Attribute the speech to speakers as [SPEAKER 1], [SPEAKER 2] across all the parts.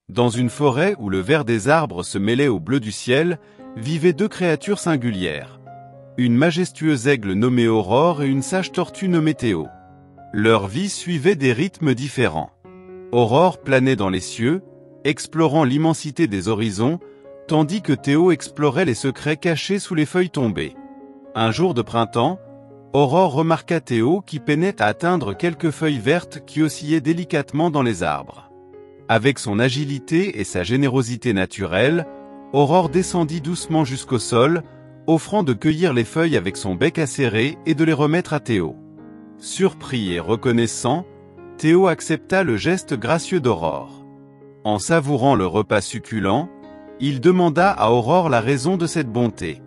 [SPEAKER 1] Dans une forêt où le vert des arbres se mêlait au bleu du ciel, vivaient deux créatures singulières. Une majestueuse aigle nommée Aurore et une sage tortue nommée Théo. Leur vie suivait des rythmes différents. Aurore planait dans les cieux, explorant l'immensité des horizons, tandis que Théo explorait les secrets cachés sous les feuilles tombées. Un jour de printemps, Aurore remarqua Théo qui peinait à atteindre quelques feuilles vertes qui oscillaient délicatement dans les arbres. Avec son agilité et sa générosité naturelle, Aurore descendit doucement jusqu'au sol, offrant de cueillir les feuilles avec son bec acéré et de les remettre à Théo. Surpris et reconnaissant, Théo accepta le geste gracieux d'Aurore. En savourant le repas succulent, il demanda à Aurore la raison de cette bonté.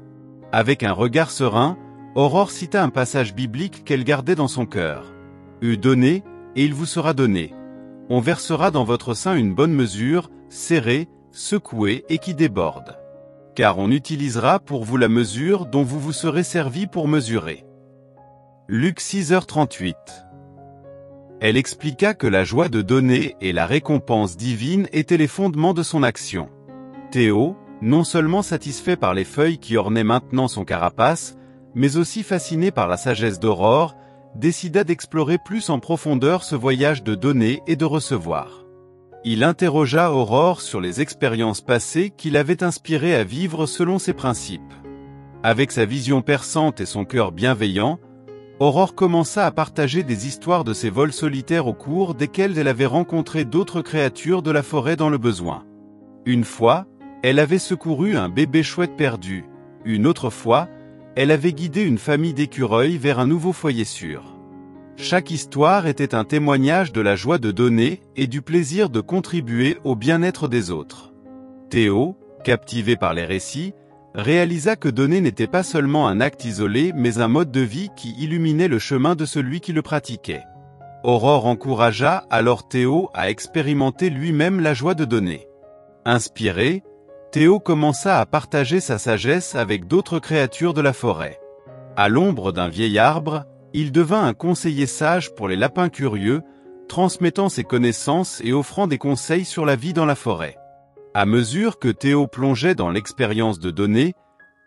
[SPEAKER 1] Avec un regard serein, Aurore cita un passage biblique qu'elle gardait dans son cœur. « Donnez, et il vous sera donné. On versera dans votre sein une bonne mesure, serrée, secouée et qui déborde. Car on utilisera pour vous la mesure dont vous vous serez servi pour mesurer. » Luc 6h38. Elle expliqua que la joie de donner et la récompense divine étaient les fondements de son action. Théo, non seulement satisfait par les feuilles qui ornaient maintenant son carapace, mais aussi fasciné par la sagesse d'Aurore, décida d'explorer plus en profondeur ce voyage de donner et de recevoir. Il interrogea Aurore sur les expériences passées qui l'avaient inspiré à vivre selon ses principes. Avec sa vision perçante et son cœur bienveillant, Aurore commença à partager des histoires de ses vols solitaires au cours desquels elle avait rencontré d'autres créatures de la forêt dans le besoin. Une fois, elle avait secouru un bébé chouette perdu. Une autre fois, elle avait guidé une famille d'écureuils vers un nouveau foyer sûr. Chaque histoire était un témoignage de la joie de donner et du plaisir de contribuer au bien-être des autres. Théo, captivé par les récits, réalisa que donner n'était pas seulement un acte isolé mais un mode de vie qui illuminait le chemin de celui qui le pratiquait. Aurore encouragea alors Théo à expérimenter lui-même la joie de donner. Inspiré, Théo commença à partager sa sagesse avec d'autres créatures de la forêt. À l'ombre d'un vieil arbre, il devint un conseiller sage pour les lapins curieux, transmettant ses connaissances et offrant des conseils sur la vie dans la forêt. À mesure que Théo plongeait dans l'expérience de donner,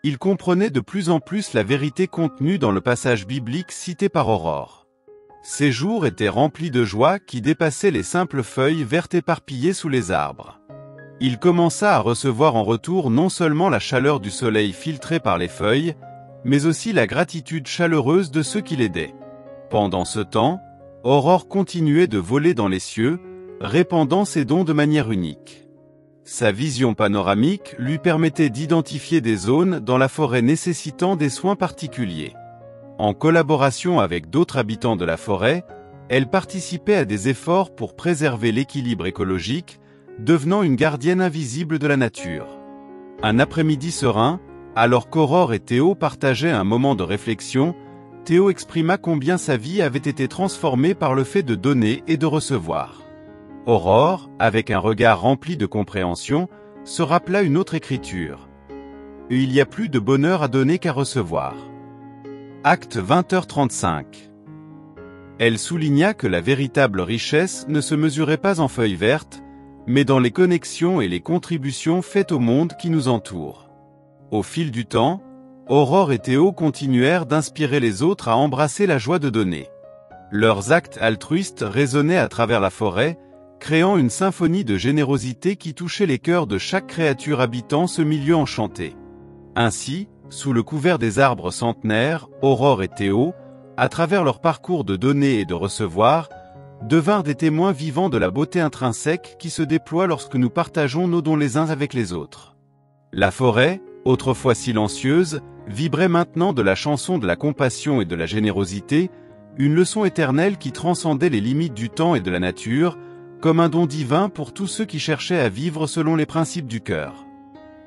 [SPEAKER 1] il comprenait de plus en plus la vérité contenue dans le passage biblique cité par Aurore. Ses jours étaient remplis de joie qui dépassaient les simples feuilles vertes éparpillées sous les arbres. Il commença à recevoir en retour non seulement la chaleur du soleil filtrée par les feuilles, mais aussi la gratitude chaleureuse de ceux qui l'aidaient. Pendant ce temps, Aurore continuait de voler dans les cieux, répandant ses dons de manière unique. Sa vision panoramique lui permettait d'identifier des zones dans la forêt nécessitant des soins particuliers. En collaboration avec d'autres habitants de la forêt, elle participait à des efforts pour préserver l'équilibre écologique, devenant une gardienne invisible de la nature. Un après-midi serein, alors qu'Aurore et Théo partageaient un moment de réflexion, Théo exprima combien sa vie avait été transformée par le fait de donner et de recevoir. Aurore, avec un regard rempli de compréhension, se rappela une autre écriture. « Il y a plus de bonheur à donner qu'à recevoir. » Acte 20h35. Elle souligna que la véritable richesse ne se mesurait pas en feuilles vertes, mais dans les connexions et les contributions faites au monde qui nous entoure. Au fil du temps, Aurore et Théo continuèrent d'inspirer les autres à embrasser la joie de donner. Leurs actes altruistes résonnaient à travers la forêt, créant une symphonie de générosité qui touchait les cœurs de chaque créature habitant ce milieu enchanté. Ainsi, sous le couvert des arbres centenaires, Aurore et Théo, à travers leur parcours de donner et de recevoir, devinrent des témoins vivants de la beauté intrinsèque qui se déploie lorsque nous partageons nos dons les uns avec les autres. La forêt, autrefois silencieuse, vibrait maintenant de la chanson de la compassion et de la générosité, une leçon éternelle qui transcendait les limites du temps et de la nature, comme un don divin pour tous ceux qui cherchaient à vivre selon les principes du cœur.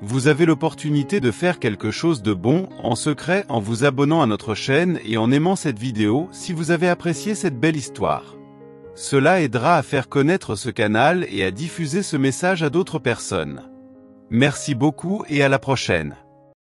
[SPEAKER 1] Vous avez l'opportunité de faire quelque chose de bon, en secret, en vous abonnant à notre chaîne et en aimant cette vidéo si vous avez apprécié cette belle histoire. Cela aidera à faire connaître ce canal et à diffuser ce message à d'autres personnes. Merci beaucoup et à la prochaine.